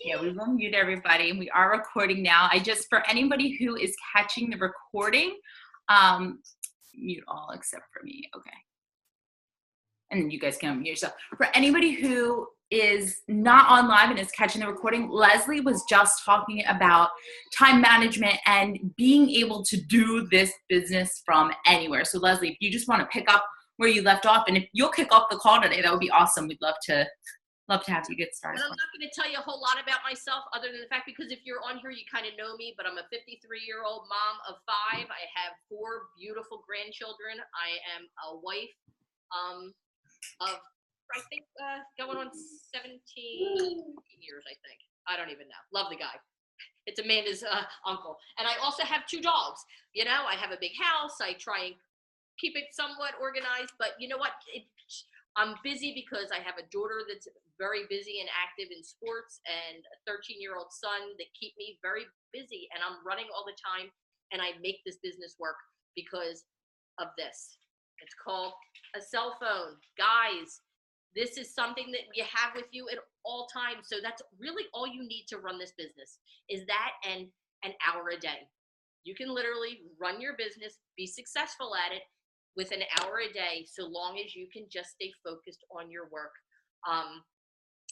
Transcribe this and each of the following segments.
Yeah, we will mute everybody, and we are recording now. For anybody who is catching the recording, mute all except for me. Okay. And then you guys can unmute yourself. For anybody who is not on live and is catching the recording, Leslie was just talking about time management and being able to do this business from anywhere. So Leslie, if you just want to pick up where you left off, and if you'll kick off the call today, that would be awesome. We'd love to have you get started. And I'm not going to tell you a whole lot about myself other than the fact, because if you're on here, you kind of know me, but I'm a 53-year-old mom of 5. I have 4 beautiful grandchildren. I am a wife of, I think, going on 17 years, I think. I don't even know. Love the guy. It's Amanda's uncle. And I also have 2 dogs. You know, I have a big house. I try and keep it somewhat organized, but you know what? I'm busy because I have a daughter that's very busy and active in sports and a 13-year-old son that keep me very busy, and I'm running all the time, and I make this business work because of this. It's called a cell phone. Guys, this is something that you have with you at all times. So that's really all you need to run this business, is that and an hour a day. You can literally run your business, be successful at it with an hour a day, so long as you can just stay focused on your work.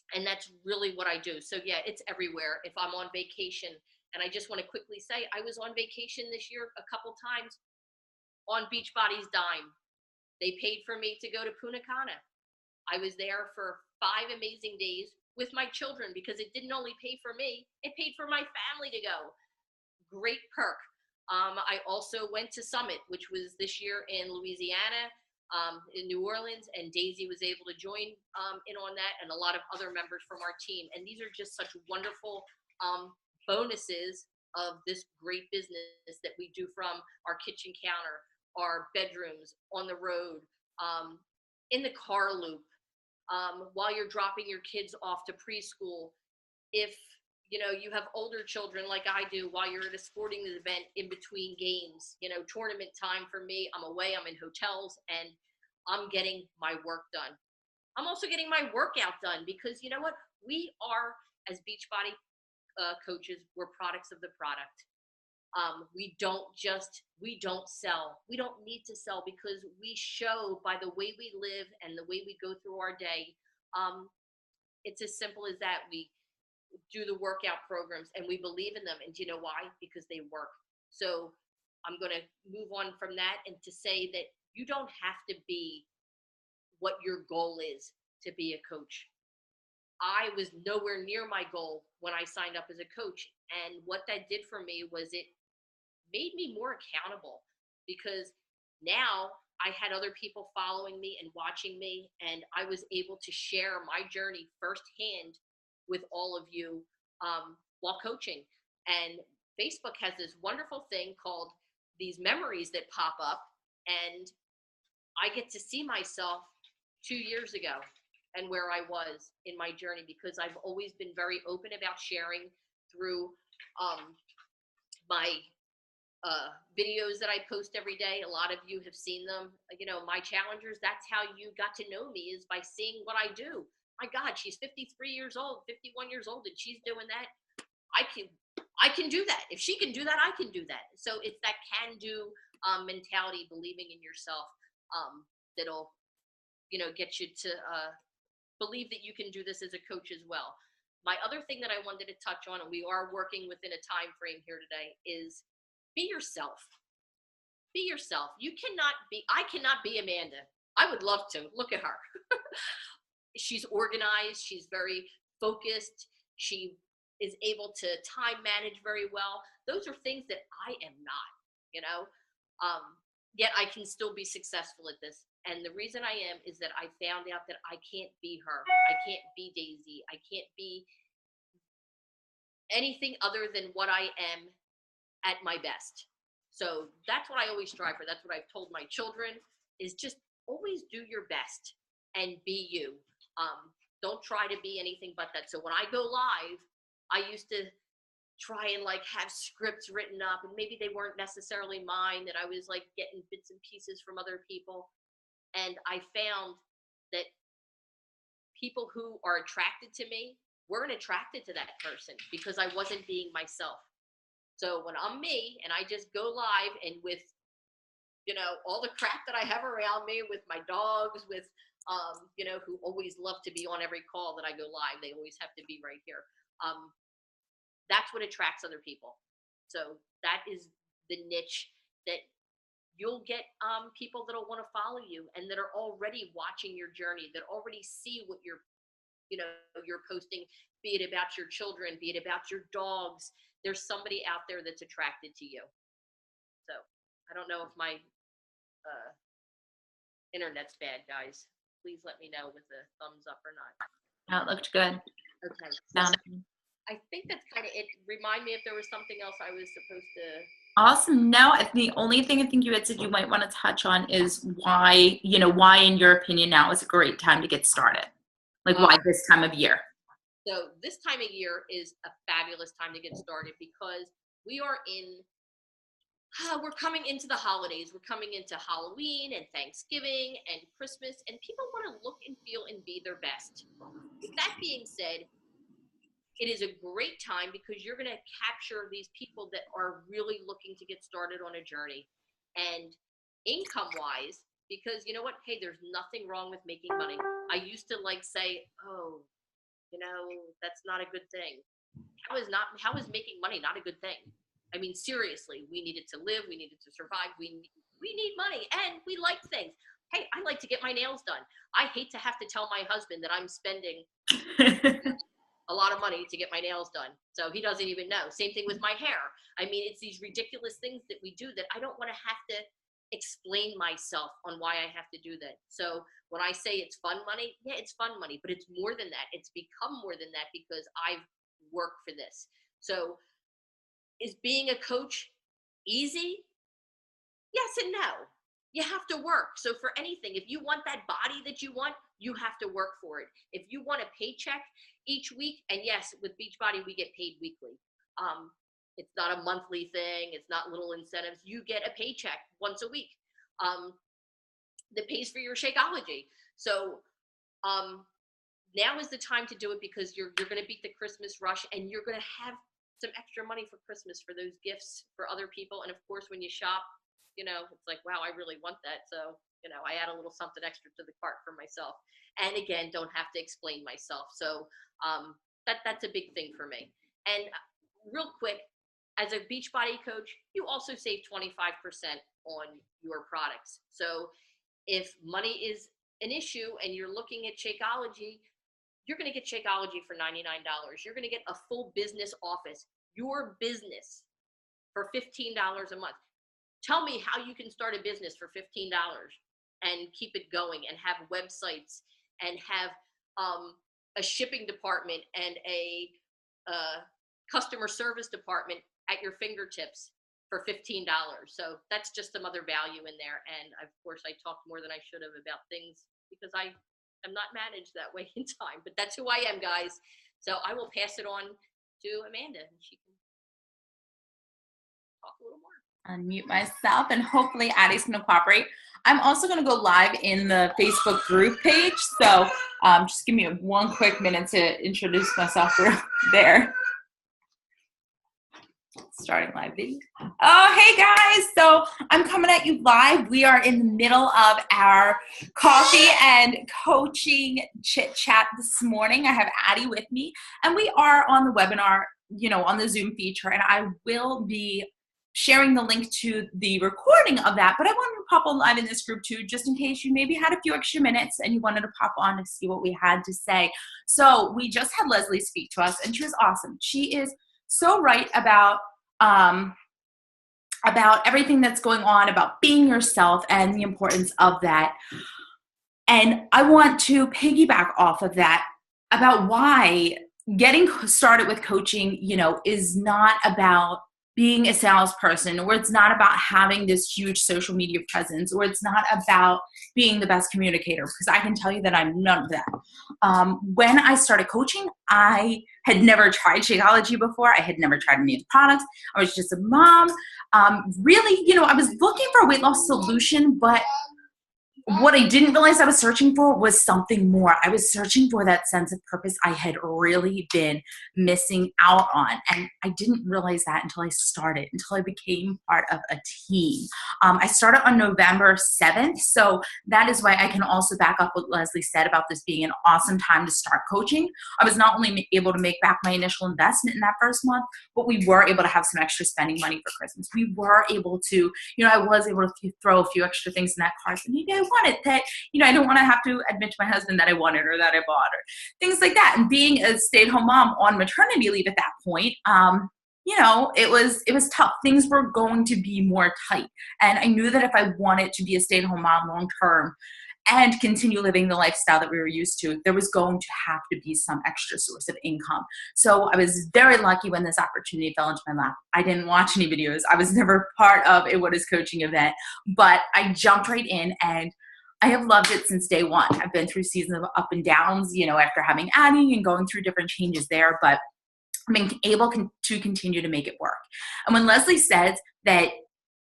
And that's really what I do. So yeah, it's everywhere. If I'm on vacation, and I just want to quickly say, I was on vacation this year a couple times on Beachbody's dime. They paid for me to go to Punta Cana. I was there for 5 amazing days with my children, because it didn't only pay for me, it paid for my family to go. Great perk. I also went to Summit, which was this year in Louisiana, in New Orleans, and Daisy was able to join in on that, and a lot of other members from our team. And these are just such wonderful bonuses of this great business that we do, from our kitchen counter, our bedrooms, on the road, in the car loop, while you're dropping your kids off to preschool. If you have older children like I do, while you're at a sporting event in between games, tournament time for me, I'm away, I'm in hotels, and I'm getting my work done. I'm also getting my workout done, because you know what? We are, as Beachbody coaches, we're products of the product. We don't sell. We don't need to sell, because we show by the way we live and the way we go through our day. It's as simple as that. We do the workout programs, and we believe in them. And do you know why? Because they work. So I'm going to move on from that, and to say that you don't have to be what your goal is to be a coach. I was nowhere near my goal when I signed up as a coach. And what that did for me was it made me more accountable, because now I had other people following me and watching me, and I was able to share my journey firsthand with all of you while coaching. And Facebook has this wonderful thing called these memories that pop up, and I get to see myself 2 years ago and where I was in my journey, because I've always been very open about sharing through my videos that I post every day. A lot of you have seen them. My challengers, that's how you got to know me, is by seeing what I do. My God, she's 53 years old, 51 years old, and she's doing that. I can do that. If she can do that, I can do that. So it's that can-do mentality, believing in yourself, that'll, get you to believe that you can do this as a coach as well. My other thing that I wanted to touch on, and we are working within a time frame here today, is be yourself. Be yourself. I cannot be Amanda. I would love to. Look at her. She's organized. She's very focused. She is able to time manage very well. Those are things that I am not, yet I can still be successful at this. And the reason I am is that I found out that I can't be her. I can't be Daisy. I can't be anything other than what I am at my best. So that's what I always strive for. That's what I've told my children, is just always do your best and be you. Don't try to be anything but that. So when I go live, I used to try and have scripts written up, and maybe they weren't necessarily mine, that I was getting bits and pieces from other people. And I found that people who are attracted to me weren't attracted to that person because I wasn't being myself. So when I'm me and I just go live and with, you know, all the crap that I have around me with my dogs, with, you know, who always love to be on every call that I go live. They always have to be right here. That's what attracts other people. So that is the niche that you'll get people that'll want to follow you and that are already watching your journey, that already see what you're, you know, you're posting, be it about your children, be it about your dogs. There's somebody out there that's attracted to you. So I don't know if my internet's bad, guys. Please let me know with a thumbs up or not. That looked good. Okay. So I think that's kind of it. Remind me if there was something else I was supposed to. Awesome. No, the only thing I think you had said you might want to touch on is why, you know, why in your opinion now is a great time to get started. Like why this time of year? So this time of year is a fabulous time to get started because we are we're coming into the holidays. We're coming into Halloween and Thanksgiving and Christmas, and people want to look and feel and be their best. With that being said, it is a great time because you're going to capture these people that are really looking to get started on a journey. And income-wise, because you know what? Hey, there's nothing wrong with making money. I used to like say, oh, you know, that's not a good thing. How is making money not a good thing? I mean, seriously, we needed to live, we needed to survive, we need money, and we like things. Hey, I like to get my nails done. I hate to have to tell my husband that I'm spending a lot of money to get my nails done. So he doesn't even know. Same thing with my hair. I mean, it's these ridiculous things that we do that I don't want to have to explain myself on why I have to do that. So when I say it's fun money, yeah, it's fun money, but it's more than that. It's become more than that because I've worked for this. So is being a coach easy? Yes and no. You have to work. So for anything, if you want that body that you want, you have to work for it. If you want a paycheck each week, and yes, with Beachbody, we get paid weekly. It's not a monthly thing. It's not little incentives. You get a paycheck once a week that pays for your Shakeology. So now is the time to do it because you're going to beat the Christmas rush and you're going to have some extra money for Christmas for those gifts for other people. And of course, when you shop, you know, it's like, wow, I really want that. So, you know, I add a little something extra to the cart for myself. And again, don't have to explain myself. So that's a big thing for me. And real quick, as a Beachbody coach, you also save 25% on your products. So if money is an issue and you're looking at Shakeology, you're going to get Shakeology for $99. You're going to get a full business office, your business, for $15 a month. Tell me how you can start a business for $15 and keep it going and have websites and have a shipping department and a customer service department at your fingertips for $15. So that's just some other value in there. And of course, I talked more than I should have about things because I'm not managed that way in time, but that's who I am, guys. So I will pass it on to Amanda and she can talk a little more. Unmute myself and hopefully Addie's going to cooperate. I'm also going to go live in the Facebook group page. So just give me one quick minute to introduce myself there. Starting live video. Oh, hey guys. So I'm coming at you live. We are in the middle of our coffee and coaching chit chat this morning. I have Addie with me and we are on the webinar, you know, on the Zoom feature, and I will be sharing the link to the recording of that, but I wanted to pop on live in this group too, just in case you maybe had a few extra minutes and you wanted to pop on to see what we had to say. So we just had Leslie speak to us and she was awesome. She is so right about everything that's going on, about being yourself and the importance of that. And I want to piggyback off of that about why getting started with coaching, you know, is not about being a salesperson, or it's not about having this huge social media presence, or it's not about being the best communicator, because I can tell you that I'm none of that. When I started coaching, I had never tried Shakeology before. I had never tried any of the products. I was just a mom. Really, you know, I was looking for a weight loss solution, but what I didn't realize I was searching for was something more. I was searching for that sense of purpose I had really been missing out on. And I didn't realize that until I started, until I became part of a team. I started on November 7th. So that is why I can also back up what Leslie said about this being an awesome time to start coaching. I was not only able to make back my initial investment in that first month, but we were able to have some extra spending money for Christmas. We were able to, I was able to throw a few extra things in that cart that maybe I wanted that, I don't want to have to admit to my husband that I wanted or that I bought or things like that. And being a stay-at-home mom on maternity leave at that point, it was tough. Things were going to be more tight. And I knew that if I wanted to be a stay-at-home mom long-term and continue living the lifestyle that we were used to, there was going to have to be some extra source of income. So I was very lucky when this opportunity fell into my lap. I didn't watch any videos. I was never part of a What Is Coaching event, but I jumped right in and I have loved it since day one. I've been through seasons of up and downs, after having Addie and going through different changes there, but I've been able to continue to make it work. And when Leslie says that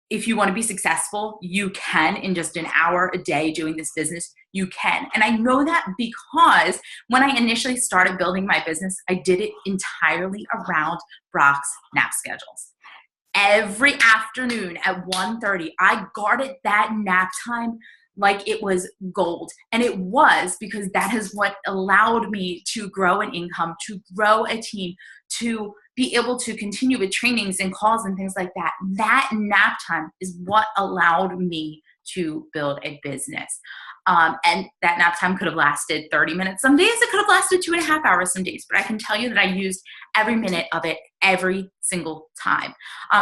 if you want to be successful, you can in just an hour a day doing this business, you can. And I know that because when I initially started building my business, I did it entirely around Brock's nap schedules. Every afternoon at 1:30, I guarded that nap time like it was gold. And it was because that is what allowed me to grow an income, to grow a team, to be able to continue with trainings and calls and things like that. That nap time is what allowed me to build a business. And that nap time could have lasted 30 minutes. Some days it could have lasted 2.5 hours some days, but I can tell you that I used every minute of it every single time.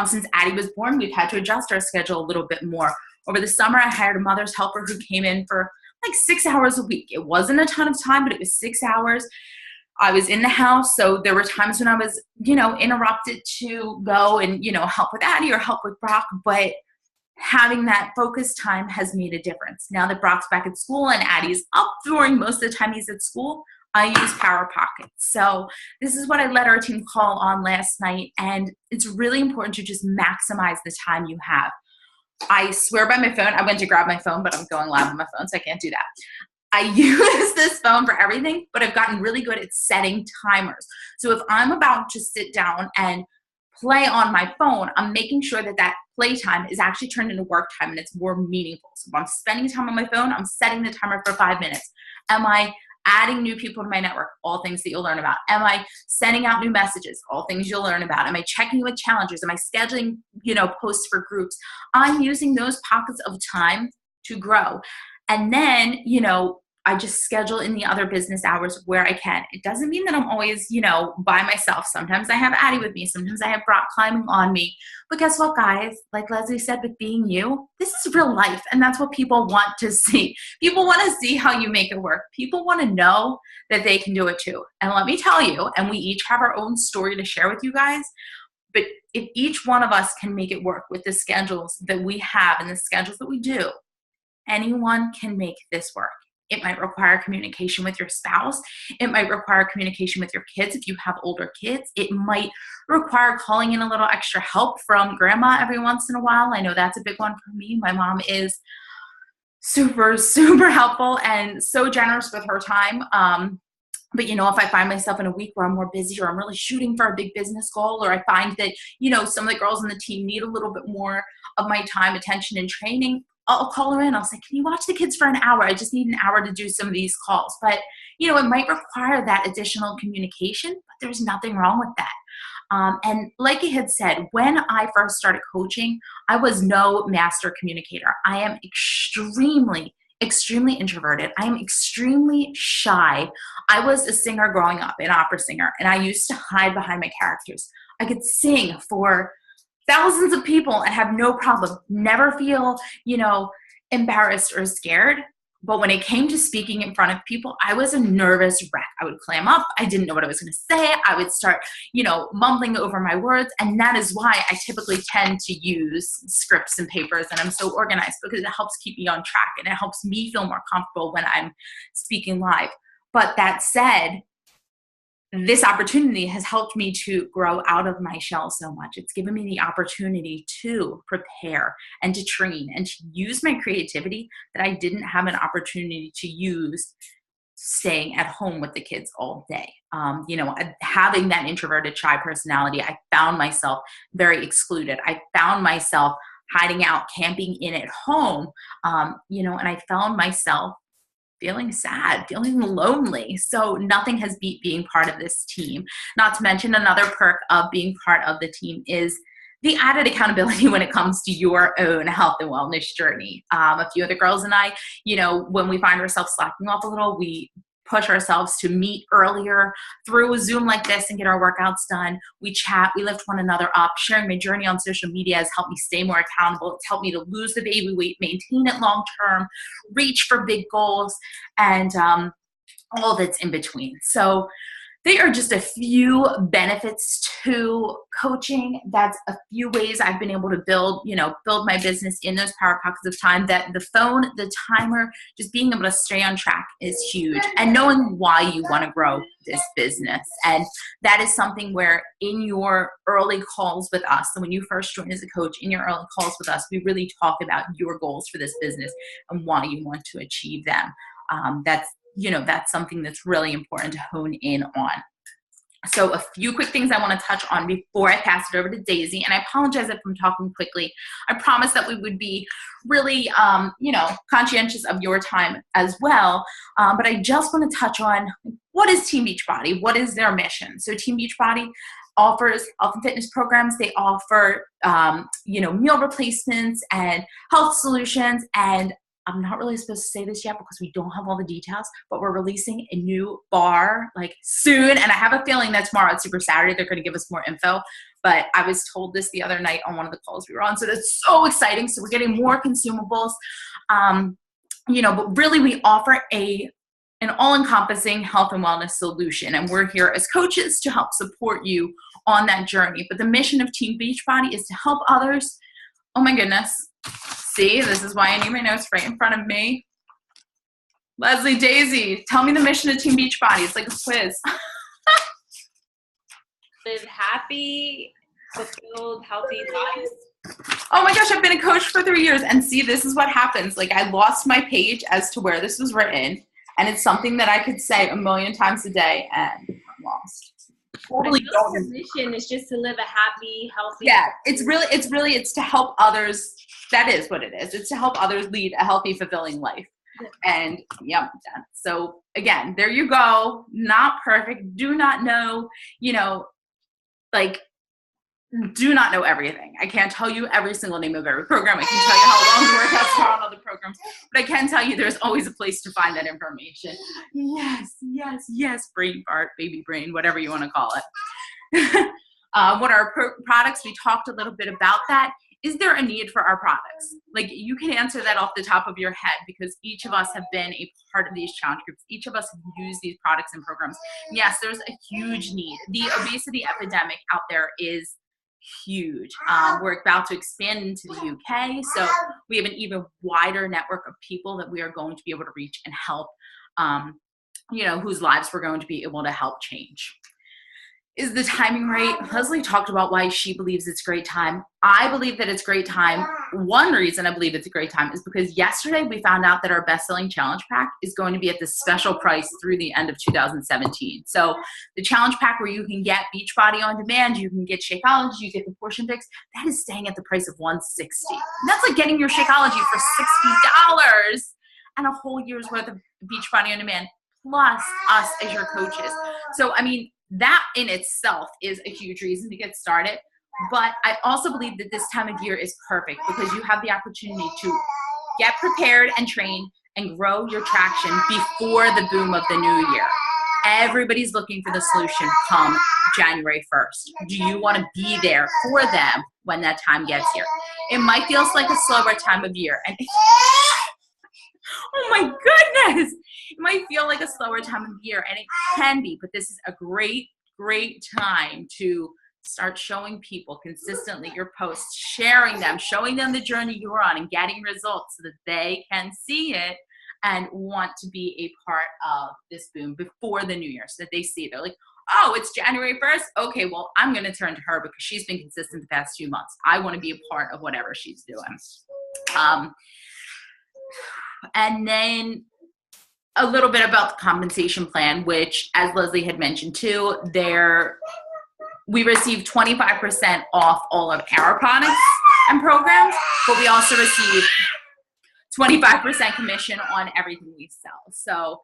Since Addie was born, we've had to adjust our schedule a little bit more. Over the summer, I hired a mother's helper who came in for like 6 hours a week. It wasn't a ton of time, but it was 6 hours. I was in the house, so there were times when I was, interrupted to go and, help with Addie or help with Brock, but having that focus time has made a difference. Now that Brock's back at school and Addie's up during most of the time he's at school, I use Power Pocket. So this is what I let our team call on last night, and it's really important to just maximize the time you have. I swear by my phone. I went to grab my phone, but I'm going live on my phone, so I can't do that. I use this phone for everything, but I've gotten really good at setting timers. So if I'm about to sit down and play on my phone, I'm making sure that that playtime is actually turned into work time and it's more meaningful. So if I'm spending time on my phone, I'm setting the timer for 5 minutes. Am I adding new people to my network? All things that you'll learn about. Am I sending out new messages? All things you'll learn about. Am I checking with challengers? Am I scheduling, posts for groups? I'm using those pockets of time to grow. And then, I just schedule in the other business hours where I can. It doesn't mean that I'm always, by myself. Sometimes I have Addie with me. Sometimes I have Brock climbing on me. But guess what, guys? Like Leslie said, with being you, this is real life. And that's what people want to see. People want to see how you make it work. People want to know that they can do it too. And let me tell you, and we each have our own story to share with you guys, but if each one of us can make it work with the schedules that we have and the schedules that we do, anyone can make this work. It might require communication with your spouse. It might require communication with your kids if you have older kids. It might require calling in a little extra help from grandma every once in a while. I know that's a big one for me. My mom is super, super helpful and so generous with her time. But, if I find myself in a week where I'm more busy or I'm really shooting for a big business goal, or I find that, some of the girls on the team need a little bit more of my time, attention, and training, I'll call her in. I'll say, can you watch the kids for an hour? I just need an hour to do some of these calls. But, it might require that additional communication, but there's nothing wrong with that. And like I had said, when I first started coaching, I was no master communicator. I am extremely introverted. I am extremely shy. I was a singer growing up, an opera singer, and I used to hide behind my characters. I could sing for thousands of people and have no problem, never feel, embarrassed or scared. But when it came to speaking in front of people, I was a nervous wreck. I would clam up. I didn't know what I was going to say. I would start, mumbling over my words. And that is why I typically tend to use scripts and papers, and I'm so organized, because it helps keep me on track and it helps me feel more comfortable when I'm speaking live. But that said, this opportunity has helped me to grow out of my shell so much. It's given me the opportunity to prepare and to train and to use my creativity that I didn't have an opportunity to use staying at home with the kids all day. Having that introverted, shy personality, I found myself very excluded. I found myself hiding out, camping in at home, and I found myself feeling sad, feeling lonely. So nothing has beat being part of this team. Not to mention, another perk of being part of the team is the added accountability when it comes to your own health and wellness journey. A few other girls and I, when we find ourselves slacking off a little, we push ourselves to meet earlier through a Zoom like this and get our workouts done. We chat, we lift one another up. Sharing my journey on social media has helped me stay more accountable. It's helped me to lose the baby weight, maintain it long term, reach for big goals, and all that's in between. So they are just a few benefits to coaching. That's a few ways I've been able to build my business in those power pockets of time. That the phone, the timer, just being able to stay on track is huge. And knowing why you want to grow this business. And that is something where in your early calls with us, so when you first join as a coach, in your early calls with us, we really talk about your goals for this business and why you want to achieve them. That's something that's really important to hone in on. So a few quick things I want to touch on before I pass it over to Daisy. And I apologize if I'm talking quickly. I promise that we would be really, conscientious of your time as well. But I just want to touch on, what is Team Beachbody? What is their mission? So Team Beachbody offers health and fitness programs. They offer, meal replacements and health solutions. And I'm not really supposed to say this yet because we don't have all the details, but we're releasing a new bar soon. And I have a feeling that tomorrow at Super Saturday, they're going to give us more info. But I was told this the other night on one of the calls we were on. So that's so exciting. So we're getting more consumables, but really we offer an all-encompassing health and wellness solution. And we're here as coaches to help support you on that journey. But the mission of Team Beachbody is to help others. Oh my goodness. See, this is why I need my notes right in front of me. Leslie, Daisy, tell me the mission of Team Beachbody. It's like a quiz. Live happy, fulfilled, healthy lives. Oh my gosh, I've been a coach for 3 years. And see, this is what happens. I lost my page as to where this was written. And it's something that I could say a million times a day and I'm lost. Totally don't. The mission is just to live a happy, healthy. Yeah, it's to help others. That is what it is. It's to help others lead a healthy, fulfilling life. And so again, there you go. Not perfect. Do not know, do not know everything. I can't tell you every single name of every program. I can tell you how long the workouts are on other programs, but I can tell you there's always a place to find that information. Yes, brain fart, baby brain, whatever you want to call it. What are our products? We talked a little bit about that. Is there a need for our products? You can answer that off the top of your head because each of us have been a part of these challenge groups. Each of us have used these products and programs. Yes, there's a huge need. The obesity epidemic out there is huge. We're about to expand into the UK, so we have an even wider network of people that we are going to be able to reach and help, whose lives we're going to be able to help change. Is the timing right? Leslie talked about why she believes it's a great time. I believe that it's a great time. One reason I believe it's a great time is because yesterday we found out that our best-selling challenge pack is going to be at this special price through the end of 2017. So the challenge pack where you can get Beachbody on demand, you can get Shakeology, you get the portion picks, that is staying at the price of $160. And that's like getting your Shakeology for $60 and a whole year's worth of Beachbody on demand, plus us as your coaches. So, that in itself is a huge reason to get started. But I also believe that this time of year is perfect because you have the opportunity to get prepared and train and grow your traction before the boom of the new year. Everybody's looking for the solution come January 1st. Do you want to be there for them when that time gets here? It might feel like a slower time of year. And oh my goodness, it might feel like a slower time of year, and it can be, but this is a great time to start showing people consistently your posts, sharing them, showing them the journey you're on and getting results so that they can see it and want to be a part of this boom before the new year so that they see it. They're like, oh, it's January 1st. Okay, well, I'm going to turn to her because she's been consistent the past 2 months. I want to be a part of whatever she's doing. And then a little bit about the compensation plan, which, as Leslie had mentioned too, we receive 25% off all of our products and programs, but we also receive 25% commission on everything we sell. So,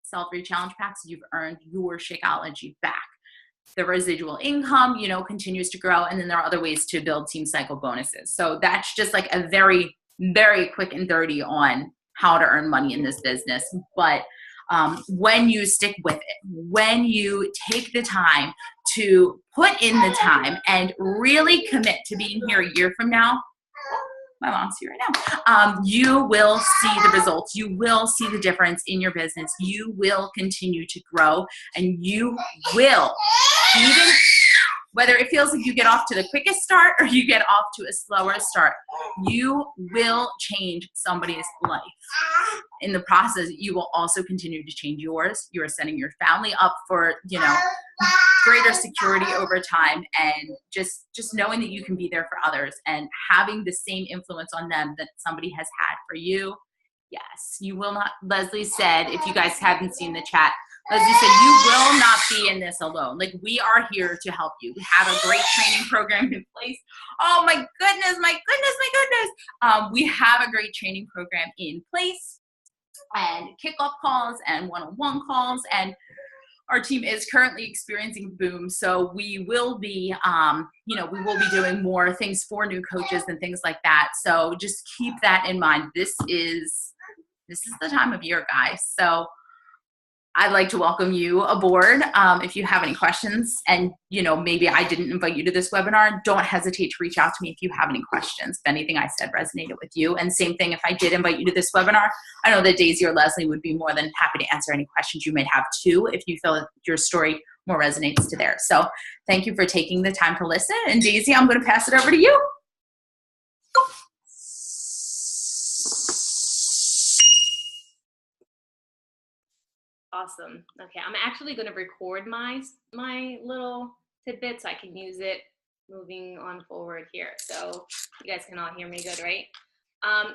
Sell-Free Challenge Packs, you've earned your Shakeology back. The residual income, continues to grow. And then there are other ways to build Team Cycle bonuses. So that's just like a very, very quick and dirty on how to earn money in this business. But when you stick with it, when you take the time to put in the time and really commit to being here a year from now, my mom's here right now, you will see the results. You will see the difference in your business. You will continue to grow, and you will, even whether it feels like you get off to the quickest start or you get off to a slower start, you will change somebody's life. In the process, you will also continue to change yours. You are setting your family up for, greater security over time, and just knowing that you can be there for others and having the same influence on them that somebody has had for you. Yes, you will not. Leslie said, if you guys haven't seen the chat, Leslie said, you will not be in this alone. Like, we are here to help you. We have a great training program in place. Oh my goodness, my goodness, my goodness. We have a great training program in place, and kickoff calls and one-on-one calls, and our team is currently experiencing boom. So we will be, we will be doing more things for new coaches and things like that. So just keep that in mind. This is the time of year, guys. So I'd like to welcome you aboard. If you have any questions, and maybe I didn't invite you to this webinar, don't hesitate to reach out to me if you have any questions, if anything I said resonated with you. And same thing, if I did invite you to this webinar, I know that Daisy or Leslie would be more than happy to answer any questions you may have too, if you feel that your story more resonates to theirs. So thank you for taking the time to listen. And Daisy, I'm going to pass it over to you. Awesome. Okay, I'm actually going to record my little tidbit so I can use it moving on forward here. So you guys can all hear me good, right?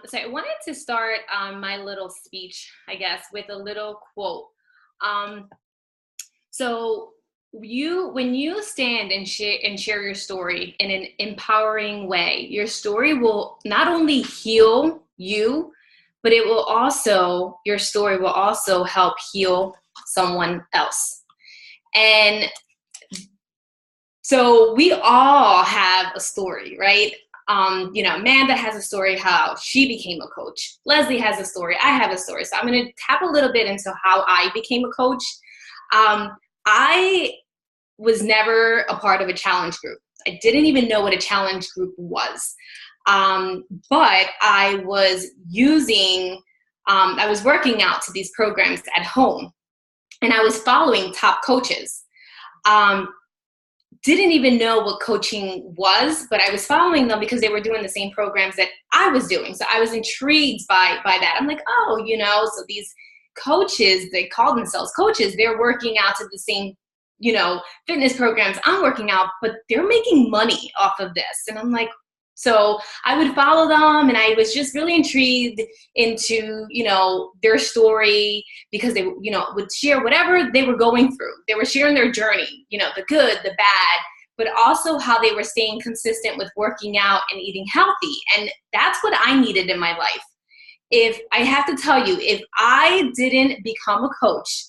So I wanted to start my little speech, I guess, with a little quote. So when you stand and share your story in an empowering way, your story will not only heal you, but your story will also help heal someone else. And so we all have a story, right? Amanda has a story how she became a coach. Leslie has a story. I have a story. So I'm going to tap a little bit into how I became a coach. I was never a part of a challenge group. I didn't even know what a challenge group was. But I was I was working out to these programs at home, and I was following top coaches. Didn't even know what coaching was, but I was following them because they were doing the same programs that I was doing. So I was intrigued by that. I'm like, so these coaches, they call themselves coaches, they're working out to the same, fitness programs I'm working out, but they're making money off of this. And I'm like, so I would follow them, and I was just really intrigued into, their story, because they, would share whatever they were going through. They were sharing their journey, the good, the bad, but also how they were staying consistent with working out and eating healthy. And that's what I needed in my life. If I have to tell you, if I didn't become a coach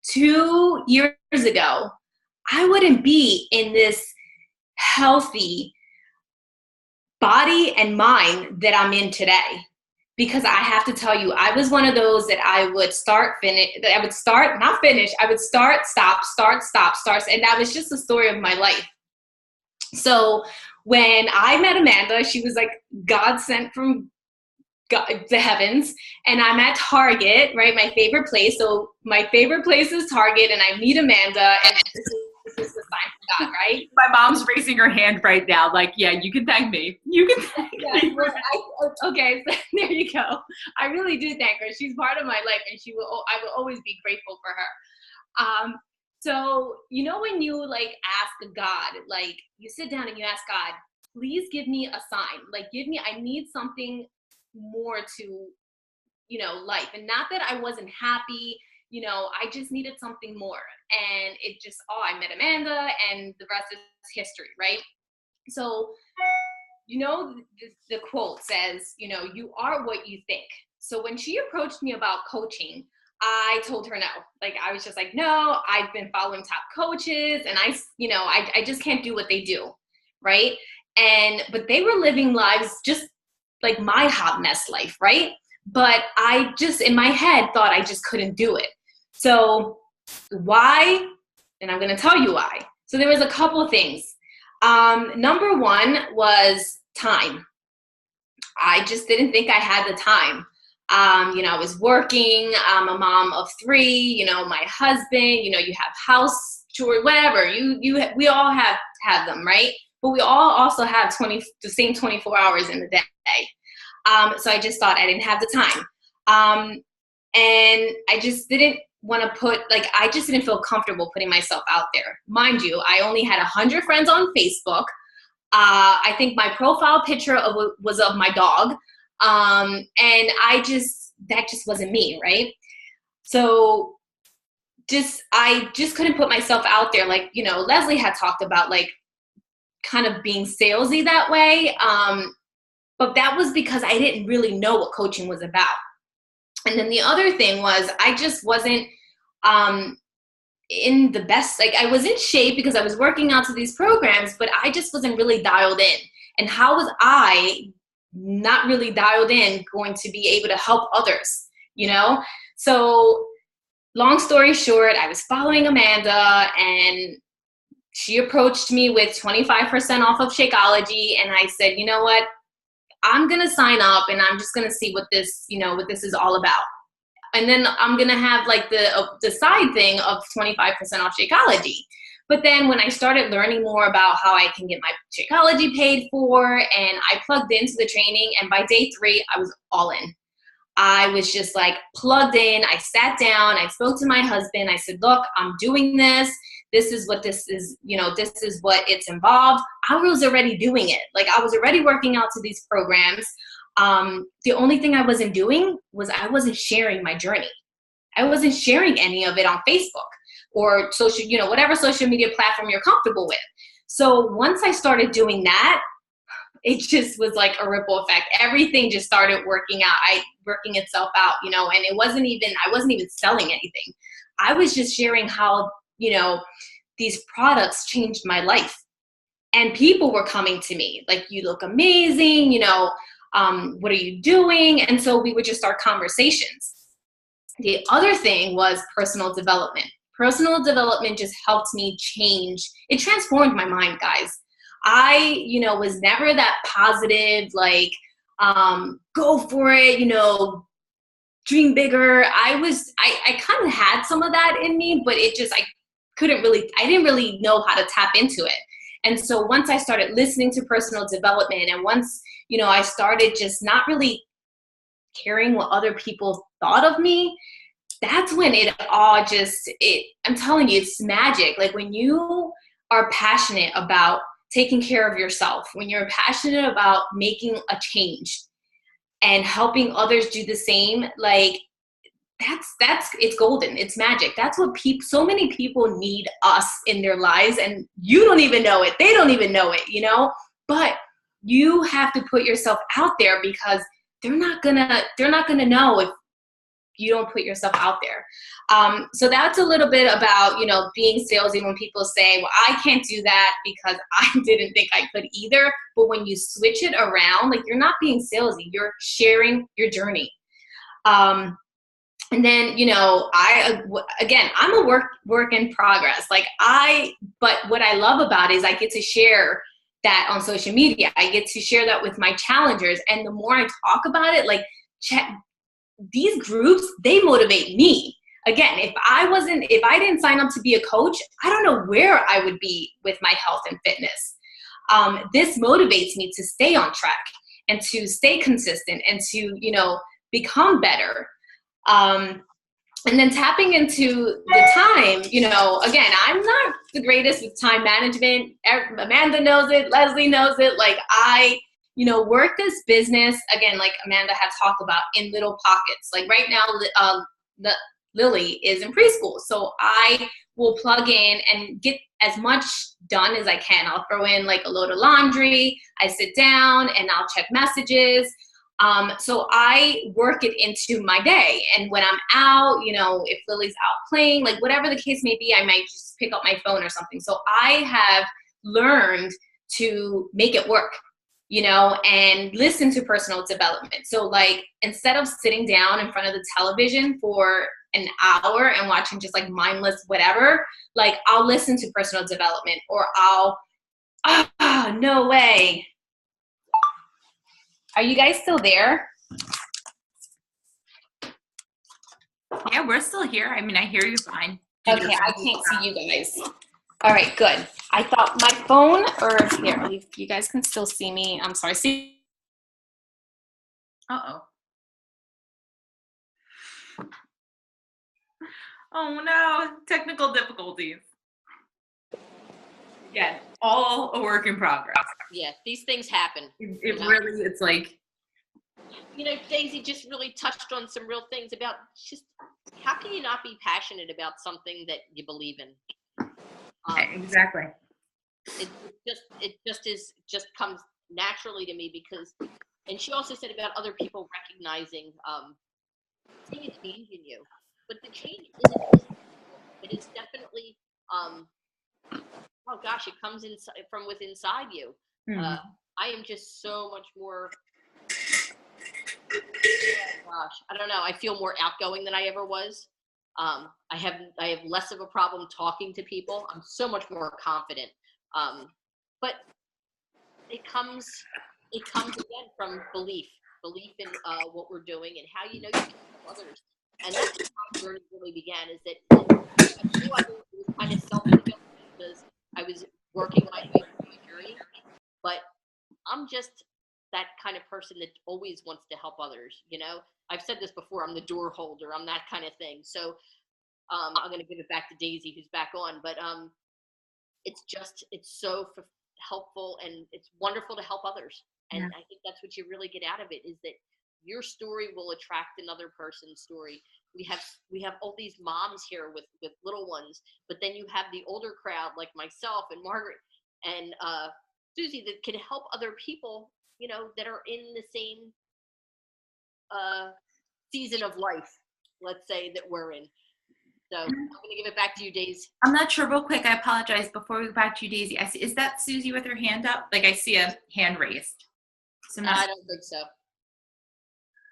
2 years ago, I wouldn't be in this healthy body and mind that I'm in today. Because I have to tell you, I was one of those that I would start, stop. And that was just the story of my life. So when I met Amanda, she was like God sent from the heavens, and I'm at Target, right? My favorite place. So my favorite place is Target, and I meet Amanda, and this is the sign from God, right? My mom's raising her hand right now. Like, yeah, you can thank me. You can thank me. Okay, so there you go. I really do thank her. She's part of my life, and I will always be grateful for her. So, you know, when you like ask God, like you sit down and you ask God, please give me a sign. Like, I need something more to, you know, life. And not that I wasn't happy, you know, I just needed something more. And it just, I met Amanda and the rest is history, right? So, you know, the quote says, you know, you are what you think. So when she approached me about coaching, I told her no. Like, I was just like, no, I've been following top coaches and I just can't do what they do. Right. But they were living lives just like my hot mess life. Right. But I just, in my head, thought I just couldn't do it. So why? And I'm going to tell you why. So there was a couple things. Number one was time. I just didn't think I had the time. You know, I was working, I'm a mom of 3, you know, my husband, you know, you have house chores, whatever, we all have them, right? But we all also have the same 24 hours in the day. So I just thought I didn't have the time. And I just didn't want to I just didn't feel comfortable putting myself out there. Mind you, I only had 100 friends on Facebook. I think my profile picture was of my dog. And that just wasn't me, right? So I just couldn't put myself out there. Like, you know, Leslie had talked about like kind of being salesy that way. But that was because I didn't really know what coaching was about. And then the other thing was I just wasn't, in the best, like I was in shape because I was working out to these programs, but I just wasn't really dialed in. And how was I not really dialed in going to be able to help others, you know? So long story short, I was following Amanda and she approached me with 25% off of Shakeology. And I said, you know what, I'm going to sign up and I'm just going to see what this is all about. And then I'm going to have like the side thing of 25% off Shakeology. But then when I started learning more about how I can get my Shakeology paid for, and I plugged into the training, and by day 3, I was all in. I was just like plugged in. I sat down, I spoke to my husband. I said, look, I'm doing this. This is what this is, you know, this is what it's involved. I was already doing it. Like I was already working out to these programs. The only thing I wasn't doing was I wasn't sharing my journey. I wasn't sharing any of it on Facebook or social, you know, whatever social media platform you're comfortable with. So once I started doing that, it just was like a ripple effect. Everything just started working itself out, you know, and I wasn't even selling anything. I was just sharing how, you know, these products changed my life. And people were coming to me like, you look amazing, you know, what are you doing? And so we would just start conversations. The other thing was personal development. Personal development just helped me change. It transformed my mind, guys. I, you know, was never that positive, like, go for it, you know, dream bigger. I kind of had some of that in me, but I didn't really know how to tap into it. And so once I started listening to personal development, and once, you know, I started just not really caring what other people thought of me, that's when I'm telling you, it's magic. Like when you are passionate about taking care of yourself, when you're passionate about making a change and helping others do the same, like it's golden. It's magic. That's what so many people need us in their lives, and you don't even know it. They don't even know it, you know, but you have to put yourself out there because they're not gonna know if you don't put yourself out there. So that's a little bit about, you know, being salesy when people say, well, I can't do that because I didn't think I could either. But when you switch it around, like you're not being salesy, you're sharing your journey. And then, you know, I'm a work in progress. But what I love about it is I get to share that on social media. I get to share that with my challengers. And the more I talk about it, like these groups, they motivate me. Again, if I didn't sign up to be a coach, I don't know where I would be with my health and fitness. This motivates me to stay on track and to stay consistent and to, you know, become better. And then tapping into the time, you know, again, I'm not the greatest with time management. Amanda knows it. Leslie knows it. Like I, you know, work this business, again, like Amanda had talked about, in little pockets. Like right now, Lily is in preschool. So I will plug in and get as much done as I can. I'll throw in like a load of laundry. I sit down and I'll check messages. So I work it into my day. And when I'm out, you know, if Lily's out playing, like whatever the case may be, I might just pick up my phone or something. So I have learned to make it work, you know, and listen to personal development. So like, instead of sitting down in front of the television for an hour and watching just like mindless whatever, like I'll listen to personal development, or no way. Are you guys still there? Yeah, we're still here. I mean, I hear you fine. Okay, I can't see you guys. All right, good. I thought my phone, or here, you guys can still see me. I'm sorry. See. Uh-oh. Oh no, technical difficulties. Yeah, all a work in progress. Yeah, these things happen. It really, it's like, you know, Daisy just really touched on some real things about just how can you not be passionate about something that you believe in? exactly. It just comes naturally to me because, and she also said about other people recognizing seeing a change in you, but the change isn't visible. It is definitely oh gosh, it comes inside from within inside you. Mm-hmm. I am just so much more. Oh gosh, I don't know. I feel more outgoing than I ever was. I have less of a problem talking to people. I'm so much more confident. But it comes again from belief in what we're doing and how you know you can help others. And that's how my journey really began. Is that I knew I was kind of self-development because I was working my way through my journey, but I'm just that kind of person that always wants to help others. You know, I've said this before. I'm the door holder. I'm that kind of thing. So I'm going to give it back to Daisy, who's back on. But it's so helpful, and it's wonderful to help others. And I think that's what you really get out of it, is that your story will attract another person's story. We have all these moms here with little ones, but then you have the older crowd like myself and Margaret and Susie that can help other people, you know, that are in the same season of life, let's say, that we're in. So I'm going to give it back to you, Daisy. I'm not sure, real quick, I apologize. Before we go back to you, Daisy, I see, is that Susie with her hand up? Like I see a hand raised. So I don't think so.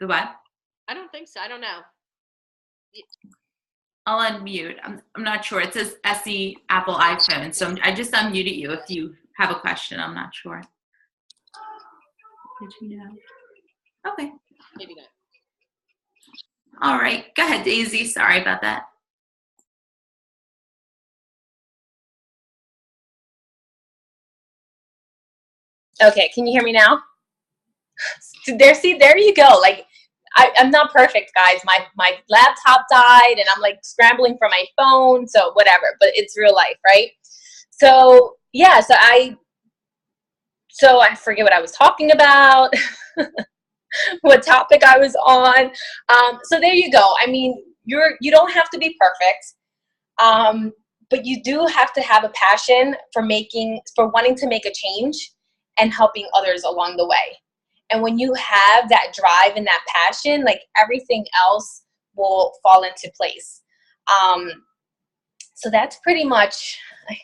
The what? I don't think so. I don't know. I'll unmute. I'm not sure. It says SE Apple iPhone. So I just unmuted you if you have a question. I'm not sure. Did you know? Okay. Maybe not. All right. Go ahead, Daisy. Sorry about that. Okay, can you hear me now? There you go. Like, I'm not perfect, guys. My laptop died, and I'm like scrambling for my phone, so whatever. But it's real life, right? So yeah, so I forget what I was talking about, what topic I was on. So there you go. I mean, you don't have to be perfect, but you do have to have a passion for wanting to make a change and helping others along the way. And when you have that drive and that passion, like everything else will fall into place. So that's pretty much, I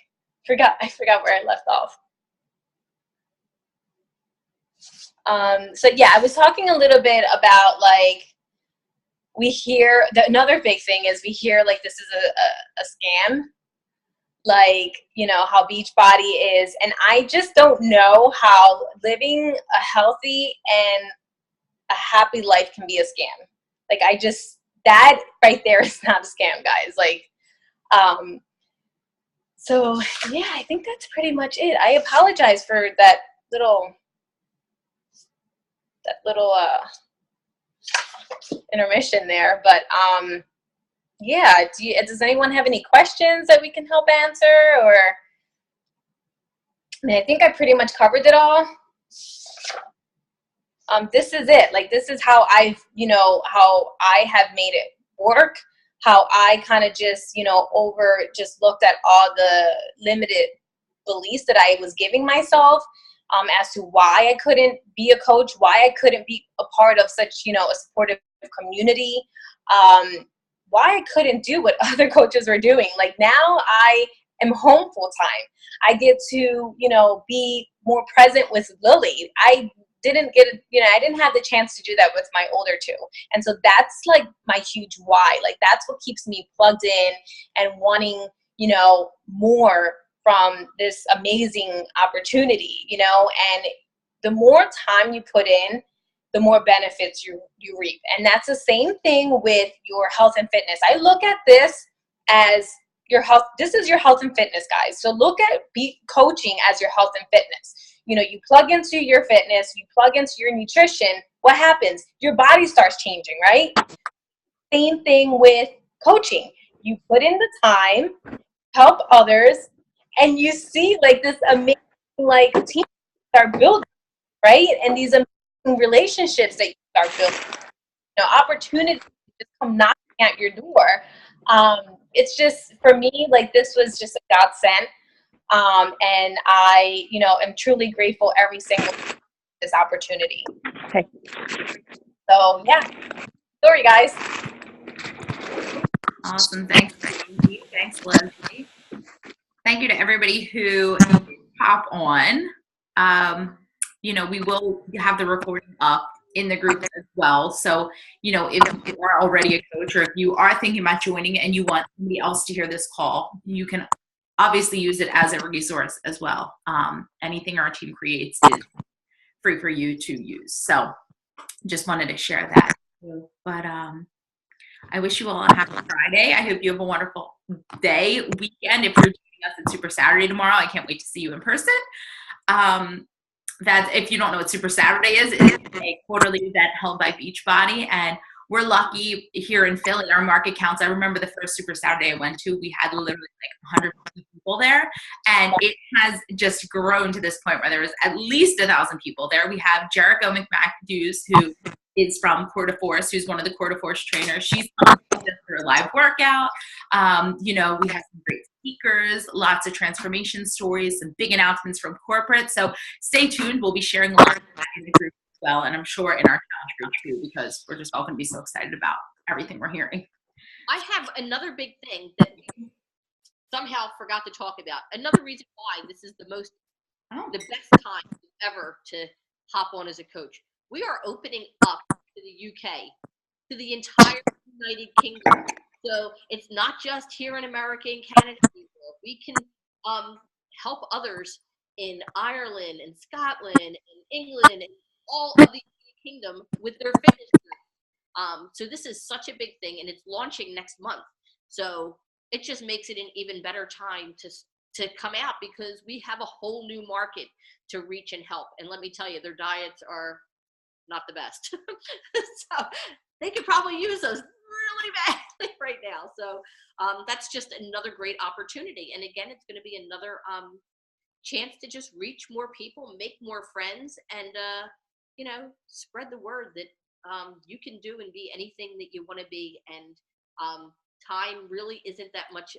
forgot where I left off. So yeah, I was talking a little bit about, like, we hear another big thing is we hear like this is a scam. Like, you know, how Beachbody is. And I just don't know how living a healthy and a happy life can be a scam. Like, that right there is not a scam, guys. Like, so yeah, I think that's pretty much it. I apologize for that little intermission there, but yeah, does anyone have any questions that we can help answer? Or, I mean, I think I pretty much covered it all. This is it. Like, this is how how I have made it work, how I kind of just, just looked at all the limited beliefs that I was giving myself, as to why I couldn't be a coach, why I couldn't be a part of such, a supportive community, why I couldn't do what other coaches were doing. Like, now I am home full time. I get to, be more present with Lily. I didn't have the chance to do that with my older two. And so that's like my huge why. Like, that's what keeps me plugged in and wanting, more from this amazing opportunity, and the more time you put in, the more benefits you reap. And that's the same thing with your health and fitness. I look at this as your health. This is your health and fitness, guys. So look at coaching as your health and fitness. You plug into your fitness, you plug into your nutrition. What happens? Your body starts changing, right? Same thing with coaching. You put in the time, help others, and you see like this amazing team start building, right? And these amazing relationships that you start building. Opportunities just come knocking at your door. It's just, for me, like, this was just a godsend. And I, am truly grateful every single this opportunity. Okay. So yeah, sorry guys. Awesome. Thanks, Lindsay. Thanks, Leslie. Thank you to everybody who hop on. We will have the recording up in the group as well. So, if you are already a coach, or if you are thinking about joining and you want somebody else to hear this call, you can obviously use it as a resource as well. Anything our team creates is free for you to use. So just wanted to share that. But I wish you all a happy Friday. I hope you have a wonderful day, weekend. If you're joining us at Super Saturday tomorrow, I can't wait to see you in person. That, if you don't know what Super Saturday is, it's a quarterly event held by Beachbody, and we're lucky here in Philly. Our market counts. I remember the first Super Saturday I went to, we had literally like 150 people there, and it has just grown to this point where there was at least 1,000 people there. We have Jericho McMadews, who is from Core de Force, who's one of the Core de Force trainers. She's on for a live workout. We have some great speakers, lots of transformation stories, some big announcements from corporate. So stay tuned. We'll be sharing a lot of that in the group as well, and I'm sure in our challenge group too, because we're just all going to be so excited about everything we're hearing. I have another big thing that we somehow forgot to talk about. Another reason why this is the best time ever to hop on as a coach. We are opening up to the UK, to the entire United Kingdom. So it's not just here in America and Canada anymore. We can help others in Ireland and Scotland and England and all of the kingdom with their fitness group. So this is such a big thing, and it's launching next month. So it just makes it an even better time to come out, because we have a whole new market to reach and help. And let me tell you, their diets are not the best. So they could probably use those really badly right now. So that's just another great opportunity. And again, it's going to be another chance to just reach more people, make more friends, and spread the word that you can do and be anything that you want to be. And time really isn't that much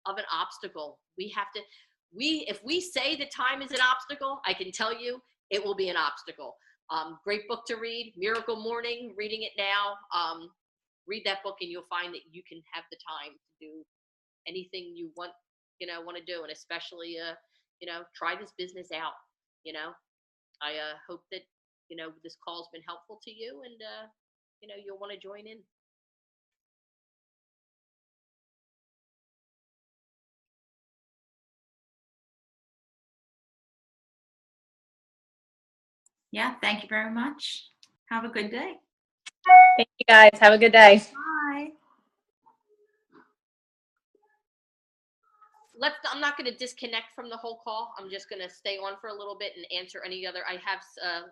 of an obstacle. If we say that time is an obstacle, I can tell you it will be an obstacle. Great book to read, Miracle Morning, reading it now. Read that book and you'll find that you can have the time to do anything you want to do. And especially, try this business out. I hope that, this call has been helpful to you, and, you'll want to join in. Yeah, thank you very much. Have a good day. Thank you guys. Have a good day. Bye. I'm not going to disconnect from the whole call. I'm just going to stay on for a little bit and answer any other. I have a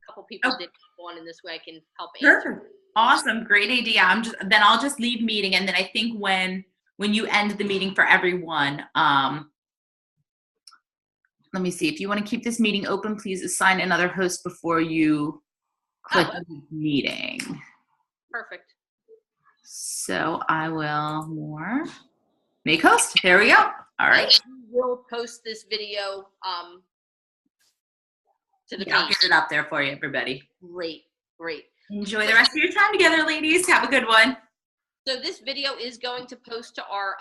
couple people did go on, in this way I can help answer. Awesome. Great idea. I'll just leave meeting. And then I think when you end the meeting for everyone, let me see. If you want to keep this meeting open, please assign another host before you click the meeting. Perfect. So I will make host. There we go. All right. We'll post this video to the I'll page. get it up there for you, everybody. Great. Enjoy the rest of your time together, ladies. Have a good one. So this video is going to post to our